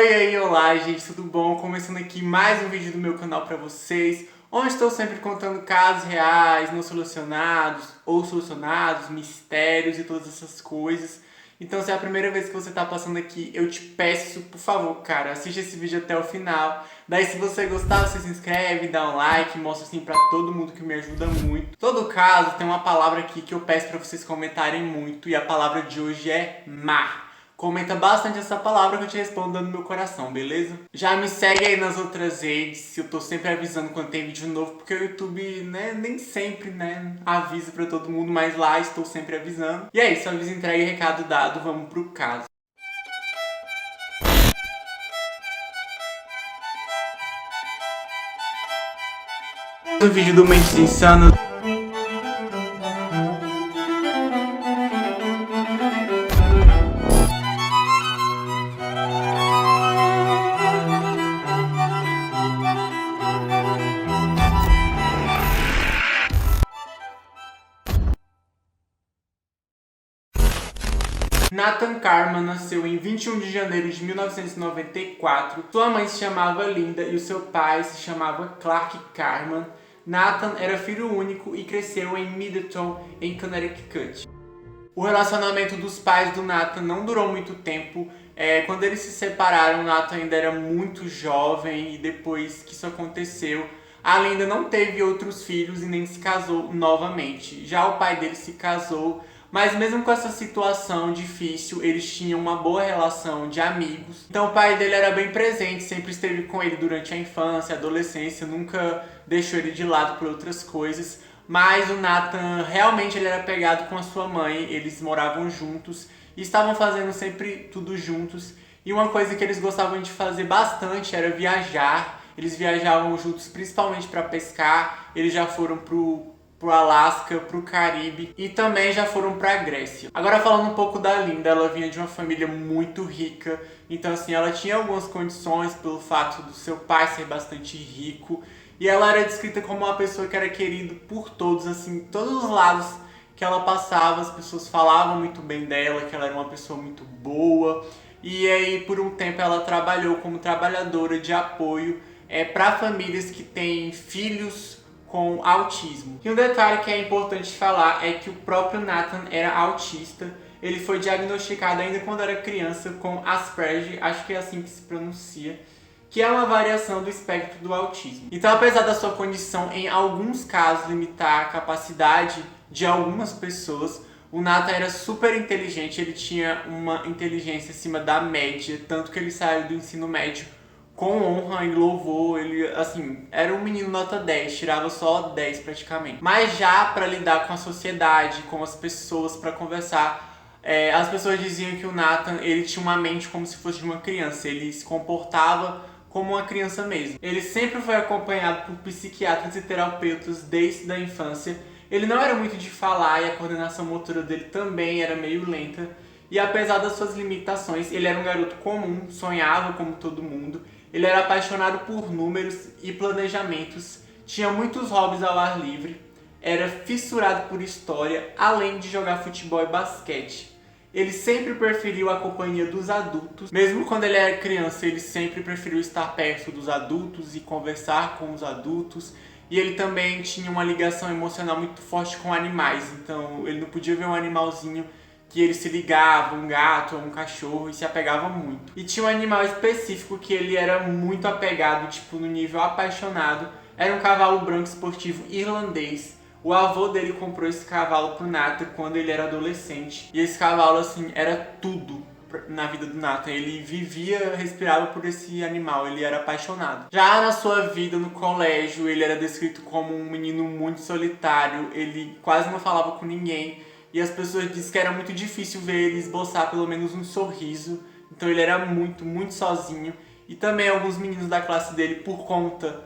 Oi, aí, olá, gente, tudo bom? Começando aqui mais um vídeo do meu canal pra vocês, onde estou sempre contando casos reais, não solucionados ou solucionados, mistérios e todas essas coisas. Então, se é a primeira vez que você tá passando aqui, eu te peço, por favor, cara, assiste esse vídeo até o final. Daí, se você gostar, você se inscreve, dá um like, mostra assim pra todo mundo, que me ajuda muito. Em todo caso, tem uma palavra aqui que eu peço pra vocês comentarem muito, e a palavra de hoje é mar. Comenta bastante essa palavra que eu te respondo dando meu coração, beleza? Já me segue aí nas outras redes, eu tô sempre avisando quando tem vídeo novo, porque o YouTube, nem sempre, avisa pra todo mundo, mas lá estou sempre avisando. E é isso, aviso, entrega e recado dado, vamos pro caso. O vídeo do Mentes Insanas. Nathan Carman nasceu em 21 de janeiro de 1994. Sua mãe se chamava Linda e o seu pai se chamava Clark Carman. Nathan era filho único e cresceu em Middleton, em Connecticut. O relacionamento dos pais do Nathan não durou muito tempo. Quando eles se separaram, Nathan ainda era muito jovem, e depois que isso aconteceu, a Linda não teve outros filhos e nem se casou novamente. Já o pai dele se casou, mas mesmo com essa situação difícil, eles tinham uma boa relação de amigos. Então o pai dele era bem presente, sempre esteve com ele durante a infância, a adolescência, nunca deixou ele de lado por outras coisas. Mas o Nathan realmente ele era apegado com a sua mãe, eles moravam juntos e estavam fazendo sempre tudo juntos. E uma coisa que eles gostavam de fazer bastante era viajar. Eles viajavam juntos principalmente para pescar, eles já foram pro Alasca, pro Caribe e também já foram pra Grécia. Agora, falando um pouco da Linda, ela vinha de uma família muito rica, então assim, ela tinha algumas condições pelo fato do seu pai ser bastante rico, e ela era descrita como uma pessoa que era querida por todos, assim, todos os lados que ela passava, as pessoas falavam muito bem dela, que ela era uma pessoa muito boa. E aí, por um tempo, ela trabalhou como trabalhadora de apoio para famílias que têm filhos com autismo. E um detalhe que é importante falar é que o próprio Nathan era autista. Ele foi diagnosticado ainda quando era criança com Asperger, acho que é assim que se pronuncia, que é uma variação do espectro do autismo. Então, apesar da sua condição em alguns casos limitar a capacidade de algumas pessoas, o Nathan era super inteligente, ele tinha uma inteligência acima da média, tanto que ele saiu do ensino médio com honra e louvor. Ele, assim, era um menino nota 10, tirava só 10 praticamente. Mas já para lidar com a sociedade, com as pessoas, para conversar, as pessoas diziam que o Nathan, ele tinha uma mente como se fosse de uma criança, ele se comportava como uma criança mesmo. Ele sempre foi acompanhado por psiquiatras e terapeutas desde a infância. Ele não era muito de falar e a coordenação motora dele também era meio lenta. E apesar das suas limitações, ele era um garoto comum, sonhava como todo mundo. Ele era apaixonado por números e planejamentos, tinha muitos hobbies ao ar livre, era fissurado por história, além de jogar futebol e basquete. Ele sempre preferiu a companhia dos adultos. Mesmo quando ele era criança, ele sempre preferiu estar perto dos adultos e conversar com os adultos. E ele também tinha uma ligação emocional muito forte com animais. Então ele não podia ver um animalzinho que ele se ligava, um gato ou um cachorro, e se apegava muito. E tinha um animal específico que ele era muito apegado, tipo no nível apaixonado. Era um cavalo branco esportivo irlandês. O avô dele comprou esse cavalo pro Nathan quando ele era adolescente. E esse cavalo, assim, era tudo na vida do Nathan. Ele vivia, respirava por esse animal, ele era apaixonado. Já na sua vida no colégio, ele era descrito como um menino muito solitário. Ele quase não falava com ninguém. E as pessoas diziam que era muito difícil ver ele esboçar pelo menos um sorriso. Então ele era muito, muito sozinho. E também alguns meninos da classe dele, por conta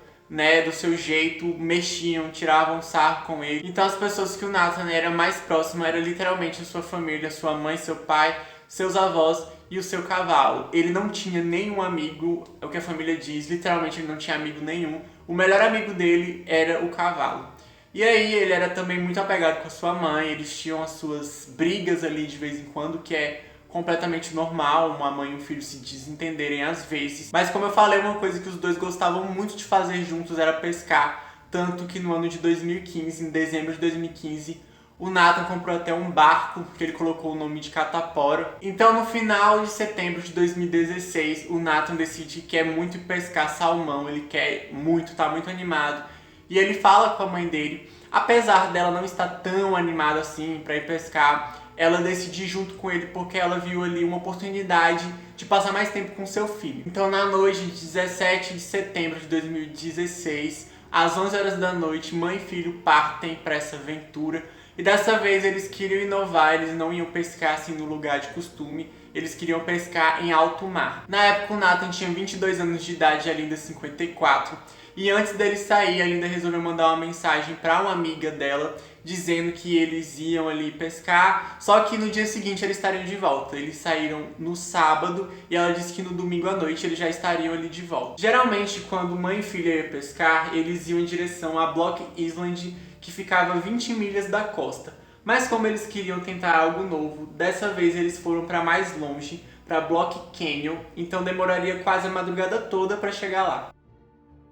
do seu jeito, mexiam, tiravam sarro com ele. Então as pessoas que o Nathan era mais próximo era literalmente a sua família, sua mãe, seu pai, seus avós e o seu cavalo. Ele não tinha nenhum amigo, é o que a família diz, literalmente ele não tinha amigo nenhum. O melhor amigo dele era o cavalo. E aí ele era também muito apegado com a sua mãe, eles tinham as suas brigas ali de vez em quando, que é completamente normal, uma mãe e um filho se desentenderem às vezes. Mas como eu falei, uma coisa que os dois gostavam muito de fazer juntos era pescar, tanto que no ano de 2015, em dezembro de 2015, o Nathan comprou até um barco, que ele colocou o nome de Catapora. Então no final de setembro de 2016, o Nathan decide que quer muito ir pescar salmão, ele quer muito, tá muito animado. E ele fala com a mãe dele, apesar dela não estar tão animada assim para ir pescar, ela decide ir junto com ele porque ela viu ali uma oportunidade de passar mais tempo com seu filho. Então na noite de 17 de setembro de 2016, às 11 horas da noite, mãe e filho partem para essa aventura. E dessa vez eles queriam inovar, eles não iam pescar assim no lugar de costume, eles queriam pescar em alto mar. Na época o Nathan tinha 22 anos de idade e a Linda 54. E antes dele sair, a Linda resolveu mandar uma mensagem para uma amiga dela, dizendo que eles iam ali pescar, só que no dia seguinte eles estariam de volta. Eles saíram no sábado e ela disse que no domingo à noite eles já estariam ali de volta. Geralmente, quando mãe e filha iam pescar, eles iam em direção a Block Island, que ficava a 20 milhas da costa. Mas como eles queriam tentar algo novo, dessa vez eles foram para mais longe, para Block Canyon, então demoraria quase a madrugada toda para chegar lá.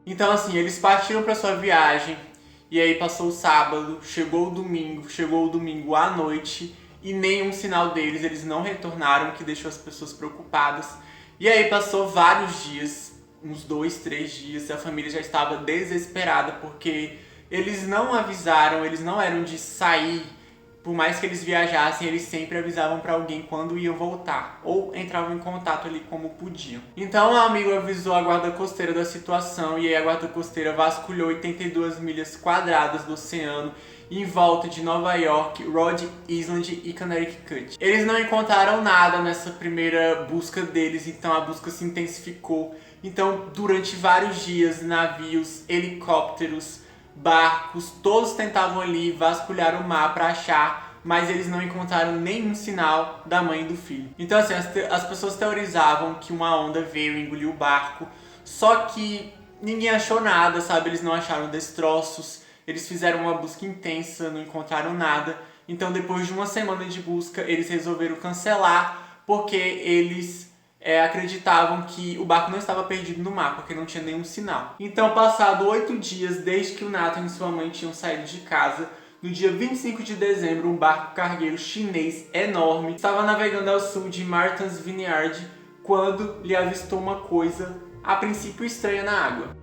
Então assim, eles partiram para sua viagem, e aí passou o sábado, chegou o domingo à noite, e nenhum sinal deles, eles não retornaram, o que deixou as pessoas preocupadas. E aí passou vários dias, uns 2, 3 dias, e a família já estava desesperada, porque eles não avisaram, eles não eram de sair. Por mais que eles viajassem, eles sempre avisavam para alguém quando iam voltar, ou entravam em contato ali como podiam. Então o amigo avisou a guarda costeira da situação, e aí a guarda costeira vasculhou 82 milhas quadradas do oceano em volta de Nova York, Rhode Island e Connecticut. Eles não encontraram nada nessa primeira busca deles, então a busca se intensificou. Então durante vários dias, navios, helicópteros, barcos, todos tentavam ali vasculhar o mar para achar, mas eles não encontraram nenhum sinal da mãe e do filho. Então assim, as pessoas teorizavam que uma onda veio e engoliu o barco, só que ninguém achou nada, sabe? Eles não acharam destroços, eles fizeram uma busca intensa, não encontraram nada. Então depois de uma semana de busca, eles resolveram cancelar, porque eles acreditavam que o barco não estava perdido no mar, porque não tinha nenhum sinal. Então, passado 8 dias desde que o Nathan e sua mãe tinham saído de casa, no dia 25 de dezembro, um barco cargueiro chinês enorme estava navegando ao sul de Martha's Vineyard quando lhe avistou uma coisa, a princípio estranha, na água.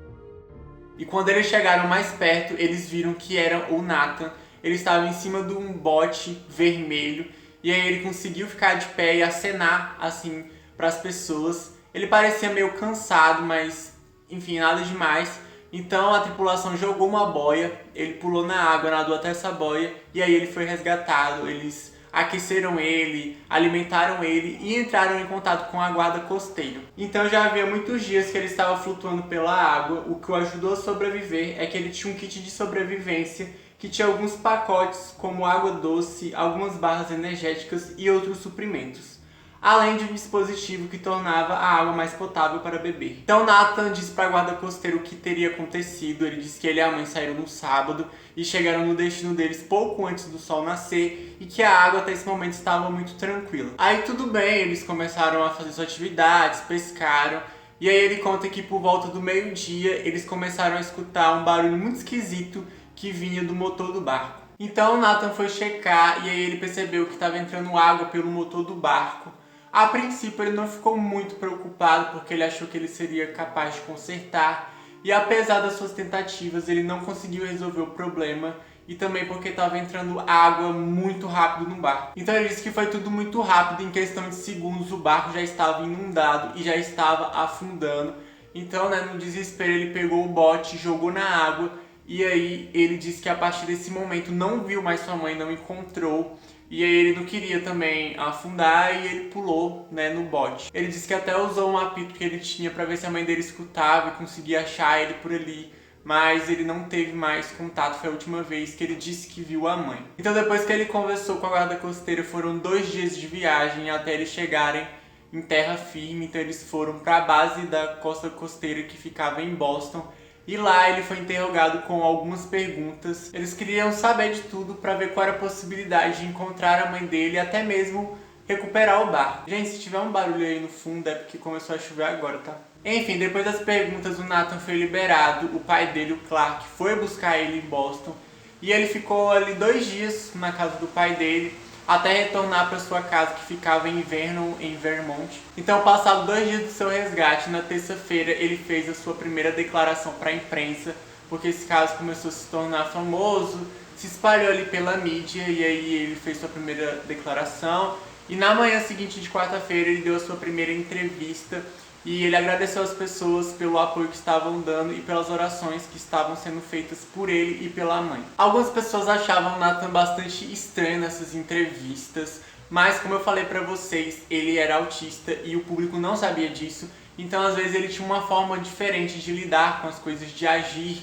E quando eles chegaram mais perto, eles viram que era o Nathan. Ele estava em cima de um bote vermelho, e aí ele conseguiu ficar de pé e acenar assim para as pessoas. Ele parecia meio cansado, mas enfim, nada demais. Então a tripulação jogou uma boia, ele pulou na água, nadou até essa boia, e aí ele foi resgatado. Eles aqueceram ele, alimentaram ele e entraram em contato com a guarda costeira. Então já havia muitos dias que ele estava flutuando pela água. O que o ajudou a sobreviver é que ele tinha um kit de sobrevivência que tinha alguns pacotes como água doce, algumas barras energéticas e outros suprimentos, além de um dispositivo que tornava a água mais potável para beber. Então Nathan disse para a guarda costeira o que teria acontecido. Ele disse que ele e a mãe saíram no sábado e chegaram no destino deles pouco antes do sol nascer, e que a água até esse momento estava muito tranquila. Aí tudo bem, eles começaram a fazer suas atividades, pescaram, e aí ele conta que por volta do meio-dia eles começaram a escutar um barulho muito esquisito que vinha do motor do barco. Então Nathan foi checar, e aí ele percebeu que estava entrando água pelo motor do barco. A princípio ele não ficou muito preocupado, porque ele achou que ele seria capaz de consertar, e apesar das suas tentativas ele não conseguiu resolver o problema, e também porque estava entrando água muito rápido no barco. Então ele disse que foi tudo muito rápido, em questão de segundos o barco já estava inundado e já estava afundando. Então, no desespero, ele pegou o bote, jogou na água, e aí ele disse que a partir desse momento não viu mais sua mãe, não encontrou. E aí ele não queria também afundar, e ele pulou, no bote. Ele disse que até usou um apito que ele tinha para ver se a mãe dele escutava e conseguia achar ele por ali, mas ele não teve mais contato. Foi a última vez que ele disse que viu a mãe. Então depois que ele conversou com a guarda costeira, foram 2 dias de viagem até eles chegarem em terra firme. Então eles foram para a base da costa costeira, que ficava em Boston. E lá ele foi interrogado com algumas perguntas. Eles queriam saber de tudo para ver qual era a possibilidade de encontrar a mãe dele, até mesmo recuperar o barco. Gente, se tiver um barulho aí no fundo é porque começou a chover agora, tá? Enfim, depois das perguntas, o Nathan foi liberado. O pai dele, o Clark, foi buscar ele em Boston. E ele ficou ali 2 dias na casa do pai dele, até retornar para sua casa que ficava em Vernon, em Vermont. Então, passado 2 dias do seu resgate, na terça-feira ele fez a sua primeira declaração para a imprensa, porque esse caso começou a se tornar famoso, se espalhou ali pela mídia, e aí ele fez sua primeira declaração. E na manhã seguinte de quarta-feira ele deu a sua primeira entrevista e ele agradeceu as pessoas pelo apoio que estavam dando e pelas orações que estavam sendo feitas por ele e pela mãe. Algumas pessoas achavam o Nathan bastante estranho nessas entrevistas, mas como eu falei pra vocês, ele era autista e o público não sabia disso, então às vezes ele tinha uma forma diferente de lidar com as coisas, de agir.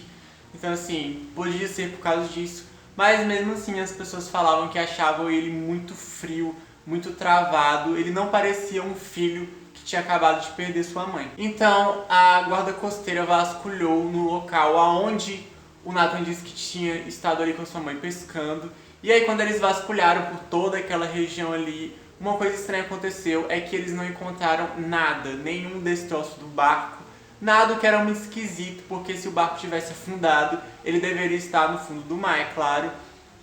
Então assim, podia ser por causa disso, mas mesmo assim as pessoas falavam que achavam ele muito frio, muito travado, ele não parecia um filho que tinha acabado de perder sua mãe. Então a guarda costeira vasculhou no local aonde o Nathan disse que tinha estado ali com sua mãe pescando. E aí quando eles vasculharam por toda aquela região ali, uma coisa estranha aconteceu, é que eles não encontraram nada, nenhum destroço do barco, nada, que era muito esquisito, porque se o barco tivesse afundado, ele deveria estar no fundo do mar, é claro.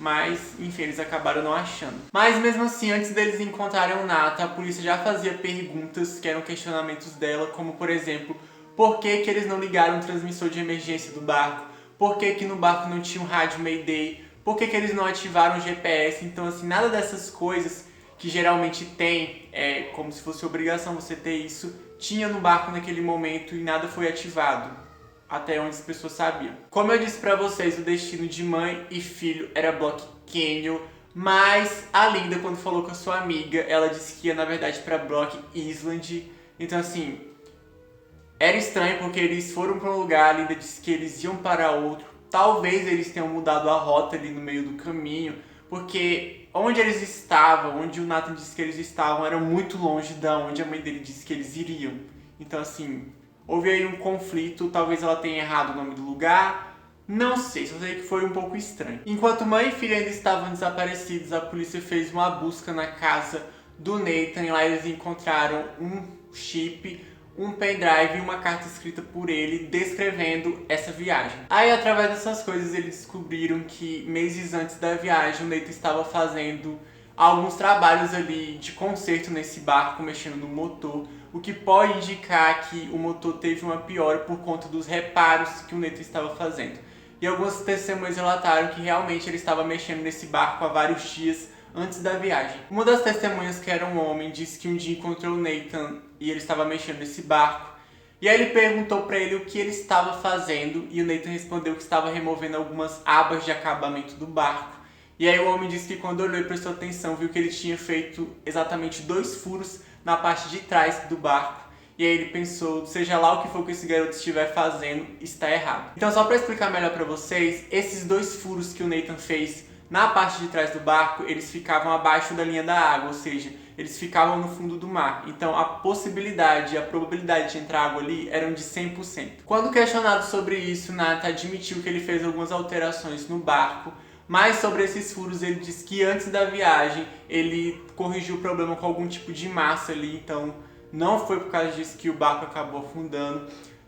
Mas, enfim, eles acabaram não achando. Mas mesmo assim, antes deles encontrarem o Nathan, a polícia já fazia perguntas que eram questionamentos dela, como por exemplo, por que eles não ligaram o transmissor de emergência do barco? Por que no barco não tinha um rádio Mayday? Por que eles não ativaram o GPS? Então assim, nada dessas coisas que geralmente tem, como se fosse obrigação você ter isso, tinha no barco naquele momento e nada foi ativado. Até onde as pessoas sabiam. Como eu disse pra vocês, o destino de mãe e filho era Block Canyon, mas a Linda, quando falou com a sua amiga, ela disse que ia na verdade pra Block Island. Então assim, era estranho porque eles foram pra um lugar, a Linda disse que eles iam para outro. Talvez eles tenham mudado a rota ali no meio do caminho, porque onde eles estavam, onde o Nathan disse que eles estavam, era muito longe da onde a mãe dele disse que eles iriam. Então assim, houve aí um conflito, talvez ela tenha errado o nome do lugar, não sei, só sei que foi um pouco estranho. Enquanto mãe e filha ainda estavam desaparecidos, a polícia fez uma busca na casa do Nathan e lá eles encontraram um chip, um pendrive e uma carta escrita por ele descrevendo essa viagem. Aí, através dessas coisas, eles descobriram que meses antes da viagem, o Nathan estava fazendo alguns trabalhos ali de conserto nesse barco, mexendo no motor, o que pode indicar que o motor teve uma piora por conta dos reparos que o Nathan estava fazendo. E algumas testemunhas relataram que realmente ele estava mexendo nesse barco há vários dias antes da viagem. Uma das testemunhas, que era um homem, disse que um dia encontrou o Nathan e ele estava mexendo nesse barco. E aí ele perguntou para ele o que ele estava fazendo e o Nathan respondeu que estava removendo algumas abas de acabamento do barco. E aí o homem disse que quando olhou e prestou atenção, viu que ele tinha feito exatamente 2 furos na parte de trás do barco. E aí ele pensou, seja lá o que for que esse garoto estiver fazendo, está errado. Então só para explicar melhor para vocês, esses 2 furos que o Nathan fez na parte de trás do barco, eles ficavam abaixo da linha da água, ou seja, eles ficavam no fundo do mar. Então a possibilidade e a probabilidade de entrar água ali eram de 100%. Quando questionado sobre isso, Nathan admitiu que ele fez algumas alterações no barco, mas sobre esses furos ele disse que antes da viagem ele corrigiu o problema com algum tipo de massa ali, então não foi por causa disso que o barco acabou afundando.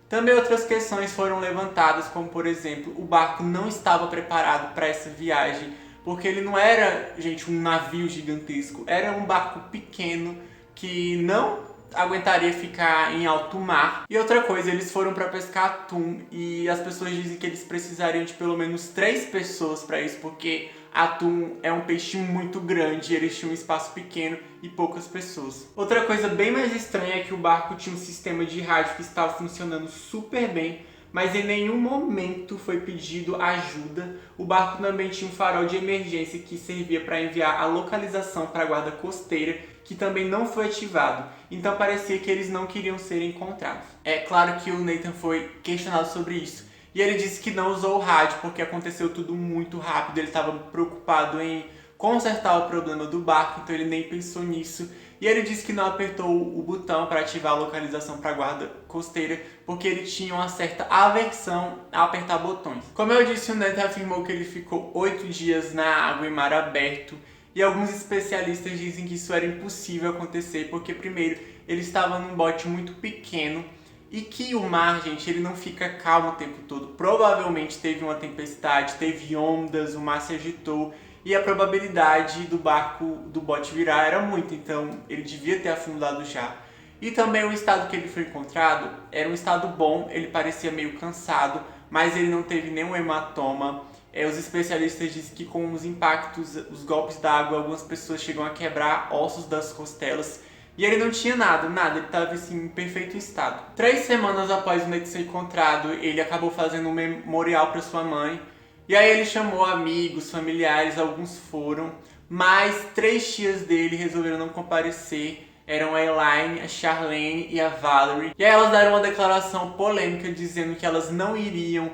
Também outras questões foram levantadas, como por exemplo, o barco não estava preparado para essa viagem, porque ele não era, gente, um navio gigantesco, era um barco pequeno que não aguentaria ficar em alto mar. E outra coisa, eles foram para pescar atum e as pessoas dizem que eles precisariam de pelo menos 3 pessoas para isso, porque atum é um peixe muito grande, eles tinham um espaço pequeno e poucas pessoas. Outra coisa bem mais estranha é que o barco tinha um sistema de rádio que estava funcionando super bem, mas em nenhum momento foi pedido ajuda. O barco também tinha um farol de emergência que servia para enviar a localização para a guarda costeira, que também não foi ativado. Então parecia que eles não queriam ser encontrados. É claro que o Nathan foi questionado sobre isso. E ele disse que não usou o rádio porque aconteceu tudo muito rápido. Ele estava preocupado em consertar o problema do barco, então ele nem pensou nisso. E ele disse que não apertou o botão para ativar a localização para a guarda costeira porque ele tinha uma certa aversão a apertar botões. Como eu disse, o Nathan afirmou que ele ficou 8 dias na água em mar aberto E alguns especialistas dizem que isso era impossível acontecer, porque primeiro, ele estava num bote muito pequeno e que o mar, gente, ele não fica calmo o tempo todo. Provavelmente teve uma tempestade, teve ondas, o mar se agitou e a probabilidade do bote virar era muita, então ele devia ter afundado já. E também o estado que ele foi encontrado era um estado bom, ele parecia meio cansado, mas ele não teve nenhum hematoma. Os especialistas dizem que com os impactos, os golpes d'água, algumas pessoas chegam a quebrar ossos das costelas. E ele não tinha nada, ele estava assim, em perfeito estado. 3 semanas após o Nathan ser encontrado, ele acabou fazendo um memorial para sua mãe. E aí ele chamou amigos, familiares, alguns foram, mas 3 tias dele resolveram não comparecer. Eram a Elaine, a Charlene e a Valerie. E aí elas deram uma declaração polêmica dizendo que elas não iriam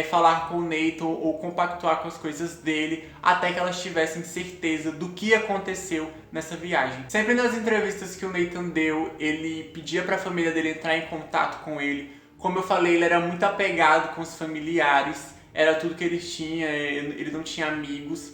falar com o Nathan ou compactuar com as coisas dele até que elas tivessem certeza do que aconteceu nessa viagem. Sempre nas entrevistas que o Nathan deu, ele pedia para a família dele entrar em contato com ele. Como eu falei, ele era muito apegado com os familiares, era tudo que ele tinha, ele não tinha amigos.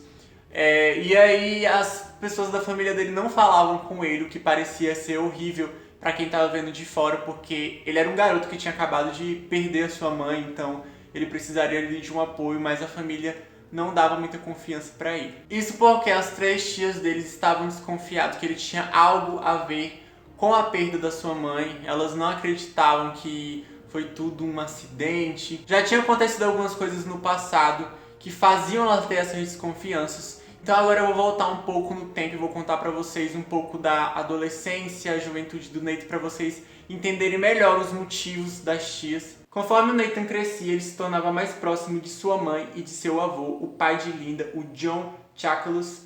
E aí as pessoas da família dele não falavam com ele, o que parecia ser horrível para quem estava vendo de fora, porque ele era um garoto que tinha acabado de perder a sua mãe, então ele precisaria de um apoio, mas a família não dava muita confiança para ele. Isso porque as 3 tias deles estavam desconfiadas que ele tinha algo a ver com a perda da sua mãe. Elas não acreditavam que foi tudo um acidente. Já tinha acontecido algumas coisas no passado que faziam elas ter essas desconfianças. Então agora eu vou voltar um pouco no tempo e vou contar pra vocês um pouco da adolescência, a juventude do Nathan, pra vocês entenderem melhor os motivos das tias. Conforme o Nathan crescia, ele se tornava mais próximo de sua mãe e de seu avô, o pai de Linda, o John Chakalus,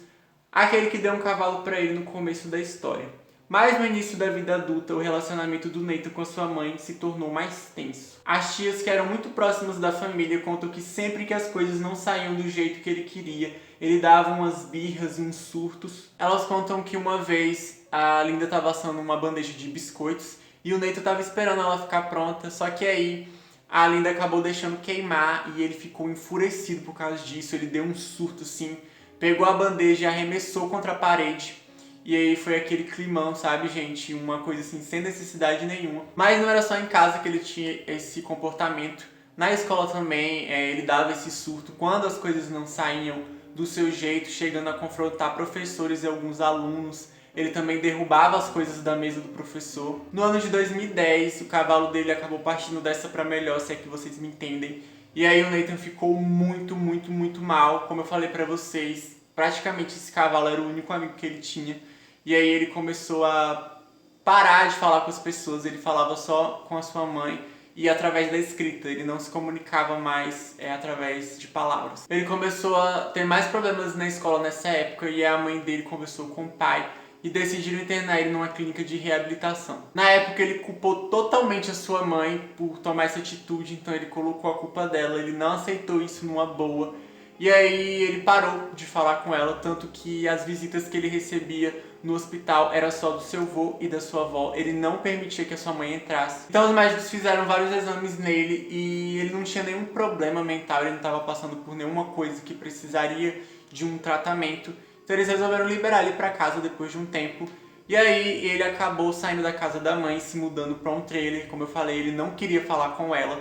aquele que deu um cavalo pra ele no começo da história. Mas no início da vida adulta, o relacionamento do Nathan com a sua mãe se tornou mais tenso. As tias, que eram muito próximas da família, contam que sempre que as coisas não saíam do jeito que ele queria, ele dava umas birras e uns surtos. Elas contam que uma vez a Linda estava assando uma bandeja de biscoitos e o Nathan estava esperando ela ficar pronta, só que aí a Linda acabou deixando queimar e ele ficou enfurecido por causa disso. Ele deu um surto assim, pegou a bandeja e arremessou contra a parede. E aí foi aquele climão, sabe, gente? Uma coisa assim, sem necessidade nenhuma. Mas não era só em casa que ele tinha esse comportamento. Na escola também, ele dava esse surto quando as coisas não saíam do seu jeito, chegando a confrontar professores e alguns alunos. Ele também derrubava as coisas da mesa do professor. No ano de 2010, o cavalo dele acabou partindo dessa pra melhor, se é que vocês me entendem. E aí o Nathan ficou muito, muito, muito mal. Como eu falei pra vocês, praticamente esse cavalo era o único amigo que ele tinha. E aí ele começou a parar de falar com as pessoas, ele falava só com a sua mãe e através da escrita, ele não se comunicava mais através de palavras. Ele começou a ter mais problemas na escola nessa época e a mãe dele conversou com o pai e decidiram internar ele numa clínica de reabilitação. Na época ele culpou totalmente a sua mãe por tomar essa atitude, então ele colocou a culpa dela, ele não aceitou isso numa boa. E aí ele parou de falar com ela, tanto que as visitas que ele recebia no hospital era só do seu avô e da sua avó. Ele não permitia que a sua mãe entrasse. Então os médicos fizeram vários exames nele e ele não tinha nenhum problema mental, ele não estava passando por nenhuma coisa que precisaria de um tratamento. Então eles resolveram liberar ele para casa depois de um tempo. E aí ele acabou saindo da casa da mãe, se mudando para um trailer. Como eu falei, ele não queria falar com ela.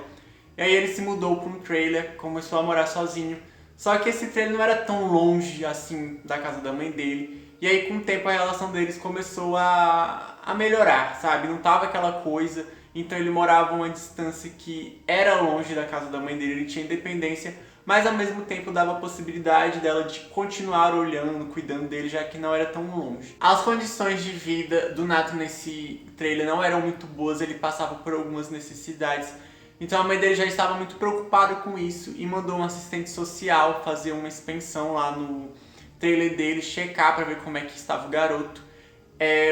E aí ele se mudou para um trailer, começou a morar sozinho. Só que esse trailer não era tão longe assim da casa da mãe dele. E aí com o tempo a relação deles começou a melhorar, sabe? Não tava aquela coisa. Então ele morava a uma distância que era longe da casa da mãe dele, ele tinha independência, mas ao mesmo tempo dava a possibilidade dela de continuar olhando, cuidando dele, já que não era tão longe. As condições de vida do Nathan nesse trailer não eram muito boas, ele passava por algumas necessidades. Então a mãe dele já estava muito preocupada com isso e mandou um assistente social fazer uma inspeção lá no trailer dele, checar para ver como é que estava o garoto.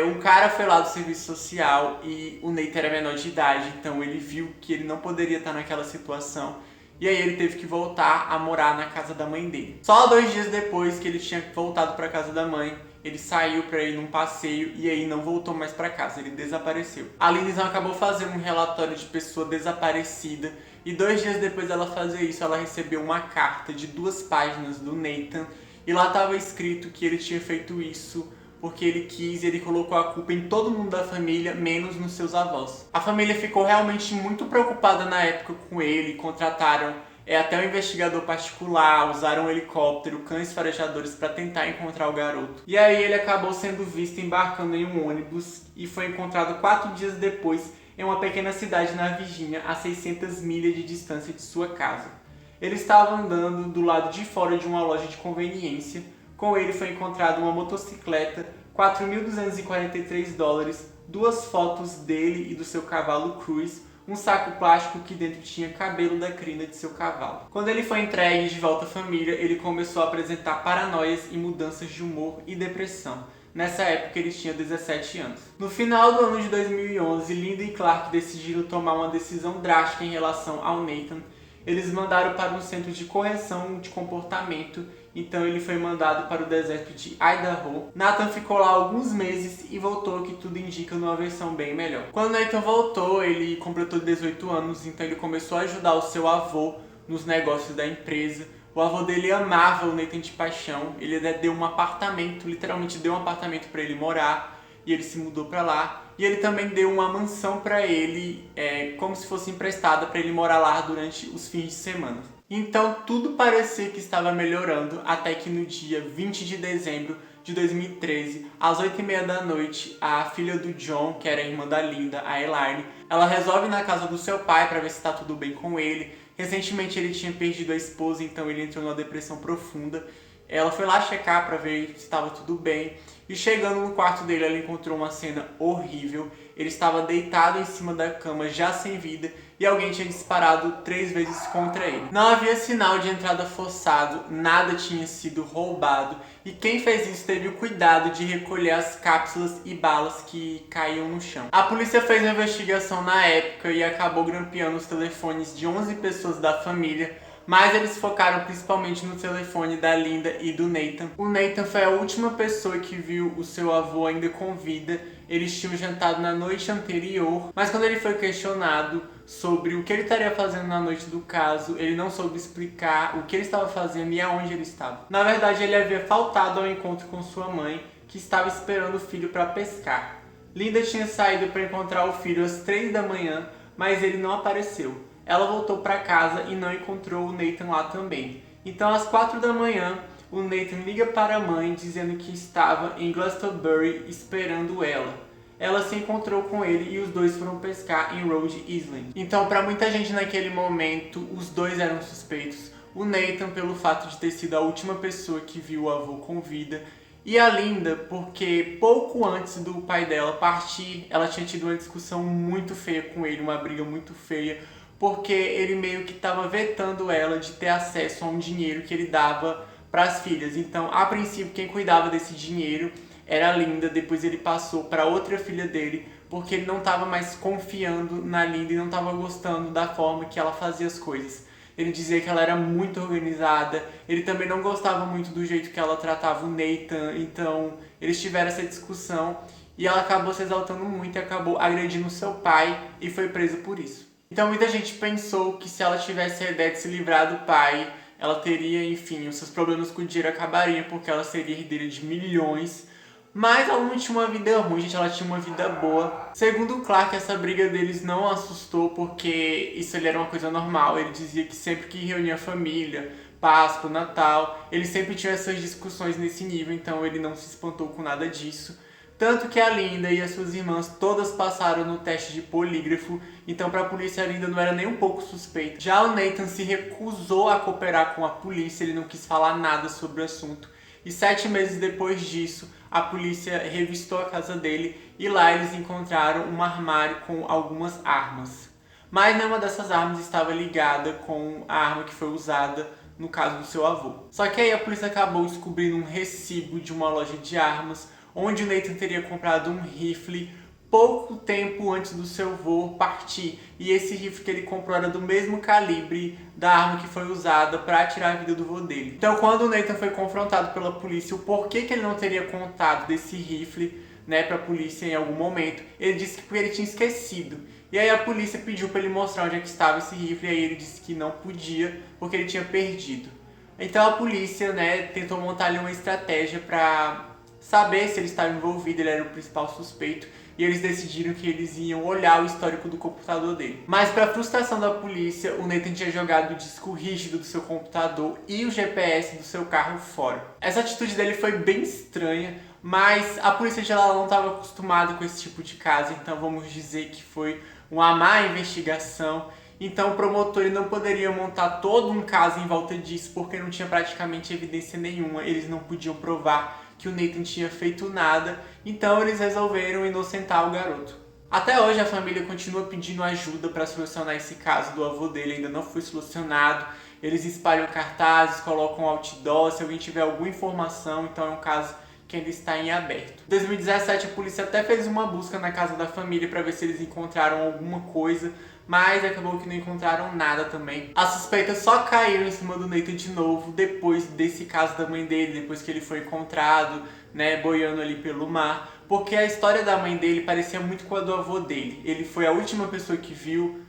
Um cara foi lá do serviço social e o Nathan era menor de idade, então ele viu que ele não poderia estar naquela situação. E aí ele teve que voltar a morar na casa da mãe dele. Só 2 dias depois que ele tinha voltado para a casa da mãe, ele saiu para ir num passeio e aí não voltou mais para casa, ele desapareceu. A Linda então acabou fazendo um relatório de pessoa desaparecida e 2 dias depois dela fazer isso, ela recebeu uma carta de 2 páginas do Nathan e lá estava escrito que ele tinha feito isso porque ele quis e ele colocou a culpa em todo mundo da família, menos nos seus avós. A família ficou realmente muito preocupada na época com ele, contrataram até um investigador particular, usaram um helicóptero, cães farejadores para tentar encontrar o garoto. E aí ele acabou sendo visto embarcando em um ônibus e foi encontrado 4 dias depois em uma pequena cidade na Virgínia, a 600 milhas de distância de sua casa. Ele estava andando do lado de fora de uma loja de conveniência. Com ele foi encontrada uma motocicleta, $4.243, 2 fotos dele e do seu cavalo Cruz, um saco plástico que dentro tinha cabelo da crina de seu cavalo. Quando ele foi entregue de volta à família, ele começou a apresentar paranoias e mudanças de humor e depressão. Nessa época ele tinha 17 anos. No final do ano de 2011, Linda e Clark decidiram tomar uma decisão drástica em relação ao Nathan. Eles mandaram para um centro de correção de comportamento, então ele foi mandado para o deserto de Idaho. Nathan ficou lá alguns meses e voltou, que tudo indica, numa versão bem melhor. Quando Nathan voltou, ele completou 18 anos, então ele começou a ajudar o seu avô nos negócios da empresa. O avô dele amava o Nathan de paixão, ele deu um apartamento, literalmente deu um apartamento para ele morar, e ele se mudou para lá. E ele também deu uma mansão para ele, como se fosse emprestada para ele morar lá durante os fins de semana. Então tudo parecia que estava melhorando, até que no dia 20 de dezembro de 2013, às 8h30 da noite, a filha do John, que era a irmã da Linda, a Elaine, ela resolve ir na casa do seu pai para ver se está tudo bem com ele. Recentemente ele tinha perdido a esposa, então ele entrou numa depressão profunda. Ela foi lá checar para ver se estava tudo bem. E chegando no quarto dele, ela encontrou uma cena horrível. Ele estava deitado em cima da cama, já sem vida, e alguém tinha disparado 3 vezes contra ele. Não havia sinal de entrada forçado, nada tinha sido roubado, e quem fez isso teve o cuidado de recolher as cápsulas e balas que caíam no chão. A polícia fez uma investigação na época e acabou grampeando os telefones de 11 pessoas da família, mas eles focaram principalmente no telefone da Linda e do Nathan. O Nathan foi a última pessoa que viu o seu avô ainda com vida. Eles tinham jantado na noite anterior, mas quando ele foi questionado sobre o que ele estaria fazendo na noite do caso, ele não soube explicar o que ele estava fazendo e aonde ele estava. Na verdade, ele havia faltado ao encontro com sua mãe, que estava esperando o filho para pescar. Linda tinha saído para encontrar o filho às 3 da manhã, mas ele não apareceu. Ela voltou para casa e não encontrou o Nathan lá também. Então, às 4 da manhã, o Nathan liga para a mãe dizendo que estava em Glastonbury esperando ela. Ela se encontrou com ele e os dois foram pescar em Rhode Island. Então, para muita gente naquele momento, os dois eram suspeitos. O Nathan pelo fato de ter sido a última pessoa que viu o avô com vida, e a Linda porque pouco antes do pai dela partir, ela tinha tido uma discussão muito feia com ele, uma briga muito feia, porque ele meio que estava vetando ela de ter acesso a um dinheiro que ele dava para as filhas. Então, a princípio, quem cuidava desse dinheiro era a Linda, depois ele passou para outra filha dele, porque ele não estava mais confiando na Linda e não estava gostando da forma que ela fazia as coisas. Ele dizia que ela era muito organizada, ele também não gostava muito do jeito que ela tratava o Nathan, então eles tiveram essa discussão e ela acabou se exaltando muito e acabou agredindo seu pai e foi presa por isso. Então muita gente pensou que se ela tivesse a ideia de se livrar do pai, ela teria, enfim, os seus problemas com o dinheiro acabariam porque ela seria herdeira de milhões. Mas ela não tinha uma vida ruim, gente, ela tinha uma vida boa. Segundo o Clark, essa briga deles não assustou porque isso ali era uma coisa normal. Ele dizia que sempre que reunia a família, Páscoa, Natal, eles sempre tinham essas discussões nesse nível, então ele não se espantou com nada disso. Tanto que a Linda e as suas irmãs todas passaram no teste de polígrafo, então para a polícia a Linda não era nem um pouco suspeita. Já o Nathan se recusou a cooperar com a polícia, ele não quis falar nada sobre o assunto. E 7 meses depois disso, a polícia revistou a casa dele e lá eles encontraram um armário com algumas armas. Mas nenhuma dessas armas estava ligada com a arma que foi usada no caso do seu avô. Só que aí a polícia acabou descobrindo um recibo de uma loja de armas, onde o Nathan teria comprado um rifle pouco tempo antes do seu avô partir. E esse rifle que ele comprou era do mesmo calibre da arma que foi usada para tirar a vida do avô dele. Então, quando o Nathan foi confrontado pela polícia, o porquê que ele não teria contado desse rifle, para a polícia em algum momento, ele disse que porque ele tinha esquecido. E aí a polícia pediu para ele mostrar onde é que estava esse rifle, e aí ele disse que não podia, porque ele tinha perdido. Então a polícia, né, tentou montar ali uma estratégia para saber se ele estava envolvido, ele era o principal suspeito, e eles decidiram que eles iam olhar o histórico do computador dele. Mas para frustração da polícia, o Nathan tinha jogado o disco rígido do seu computador e o GPS do seu carro fora. Essa atitude dele foi bem estranha, mas a polícia geral não estava acostumada com esse tipo de caso, então vamos dizer que foi uma má investigação. Então o promotor ele não poderia montar todo um caso em volta disso, porque não tinha praticamente evidência nenhuma, eles não podiam provar que o Nathan tinha feito nada, então eles resolveram inocentar o garoto. Até hoje a família continua pedindo ajuda para solucionar esse caso do avô dele, ainda não foi solucionado. Eles espalham cartazes, colocam outdoor, se alguém tiver alguma informação, então é um caso que ainda está em aberto. Em 2017 a polícia até fez uma busca na casa da família para ver se eles encontraram alguma coisa, mas acabou que não encontraram nada também. As suspeitas só caíram em cima do Nathan de novo depois desse caso da mãe dele, depois que ele foi encontrado, né, boiando ali pelo mar, porque a história da mãe dele parecia muito com a do avô dele. Ele foi a última pessoa que viu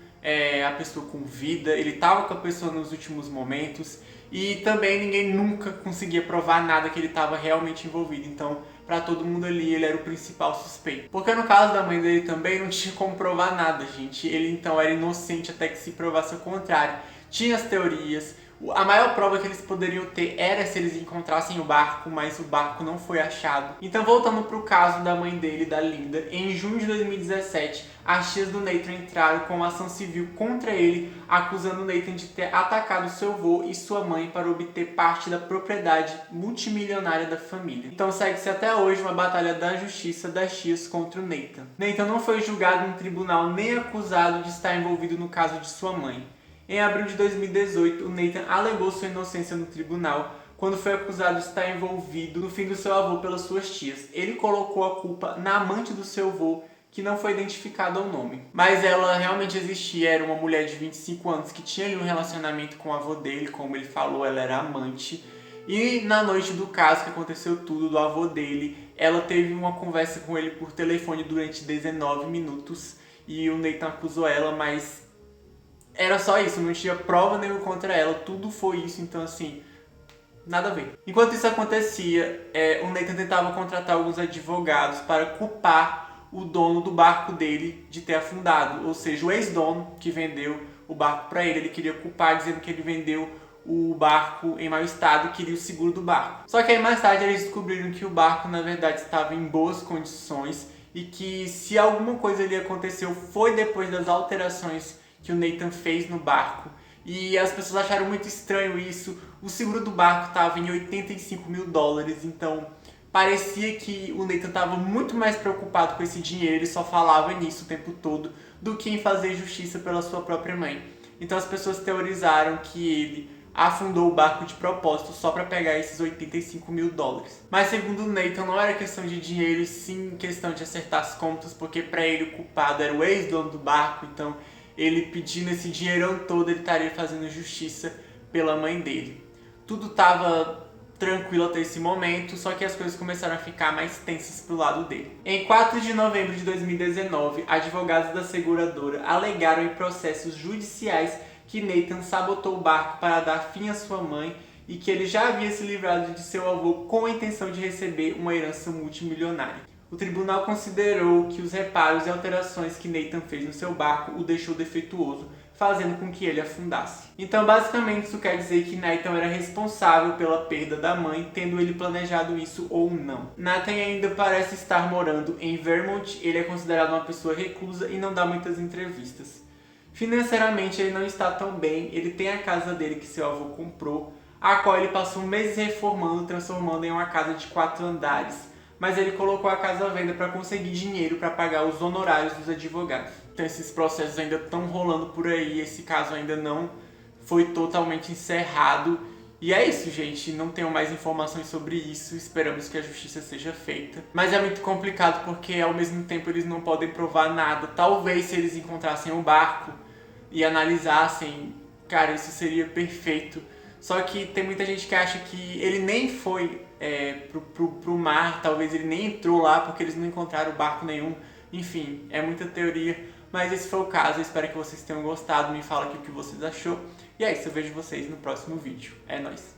a pessoa com vida, ele estava com a pessoa nos últimos momentos e também ninguém nunca conseguia provar nada que ele estava realmente envolvido. Então, para todo mundo ali, ele era o principal suspeito. Porque no caso da mãe dele também não tinha como provar nada, gente. Ele então era inocente até que se provasse o contrário. Tinha as teorias. A maior prova que eles poderiam ter era se eles encontrassem o barco, mas o barco não foi achado. Então, voltando pro caso da mãe dele, da Linda, em junho de 2017, as tias do Nathan entraram com uma ação civil contra ele, acusando o Nathan de ter atacado seu avô e sua mãe para obter parte da propriedade multimilionária da família. Então, segue-se até hoje uma batalha da justiça das tias contra o Nathan. Nathan não foi julgado no tribunal nem acusado de estar envolvido no caso de sua mãe. Em abril de 2018, o Nathan alegou sua inocência no tribunal quando foi acusado de estar envolvido no fim do seu avô pelas suas tias. Ele colocou a culpa na amante do seu avô, que não foi identificada ao nome. Mas ela realmente existia, era uma mulher de 25 anos que tinha ali um relacionamento com o avô dele, como ele falou, ela era amante. E na noite do caso, que aconteceu tudo, do avô dele, ela teve uma conversa com ele por telefone durante 19 minutos e o Nathan acusou ela, mas era só isso, não tinha prova nenhuma contra ela, tudo foi isso, então assim, nada a ver. Enquanto isso acontecia, o Nathan tentava contratar alguns advogados para culpar o dono do barco dele de ter afundado, ou seja, o ex-dono que vendeu o barco para ele queria culpar dizendo que ele vendeu o barco em mau estado e queria o seguro do barco. Só que aí mais tarde eles descobriram que o barco na verdade estava em boas condições e que se alguma coisa ali aconteceu foi depois das alterações que o Nathan fez no barco. E as pessoas acharam muito estranho isso. O seguro do barco estava em $85.000, então parecia que o Nathan estava muito mais preocupado com esse dinheiro, ele só falava nisso o tempo todo, do que em fazer justiça pela sua própria mãe. Então as pessoas teorizaram que ele afundou o barco de propósito só para pegar esses $85.000. Mas segundo o Nathan, não era questão de dinheiro, e sim questão de acertar as contas, porque para ele o culpado era o ex-dono do barco, então ele pedindo esse dinheirão todo, ele estaria fazendo justiça pela mãe dele. Tudo estava tranquilo até esse momento, só que as coisas começaram a ficar mais tensas pro lado dele. Em 4 de novembro de 2019, advogados da seguradora alegaram em processos judiciais que Nathan sabotou o barco para dar fim à sua mãe e que ele já havia se livrado de seu avô com a intenção de receber uma herança multimilionária. O tribunal considerou que os reparos e alterações que Nathan fez no seu barco o deixou defeituoso, fazendo com que ele afundasse. Então, basicamente, isso quer dizer que Nathan era responsável pela perda da mãe, tendo ele planejado isso ou não. Nathan ainda parece estar morando em Vermont, ele é considerado uma pessoa reclusa e não dá muitas entrevistas. Financeiramente, ele não está tão bem, ele tem a casa dele que seu avô comprou, a qual ele passou meses reformando, transformando em uma casa de 4 andares. Mas ele colocou a casa à venda para conseguir dinheiro para pagar os honorários dos advogados. Então esses processos ainda estão rolando por aí, esse caso ainda não foi totalmente encerrado. E é isso, gente, não tenho mais informações sobre isso, esperamos que a justiça seja feita. Mas é muito complicado porque ao mesmo tempo eles não podem provar nada. Talvez se eles encontrassem o barco e analisassem, cara, isso seria perfeito. Só que tem muita gente que acha que ele nem foi pro mar, talvez ele nem entrou lá porque eles não encontraram barco nenhum. Enfim, é muita teoria, Mas esse foi o caso, eu espero que vocês tenham gostado, me fala aqui o que vocês achou. E é isso, eu vejo vocês no próximo vídeo. É nóis!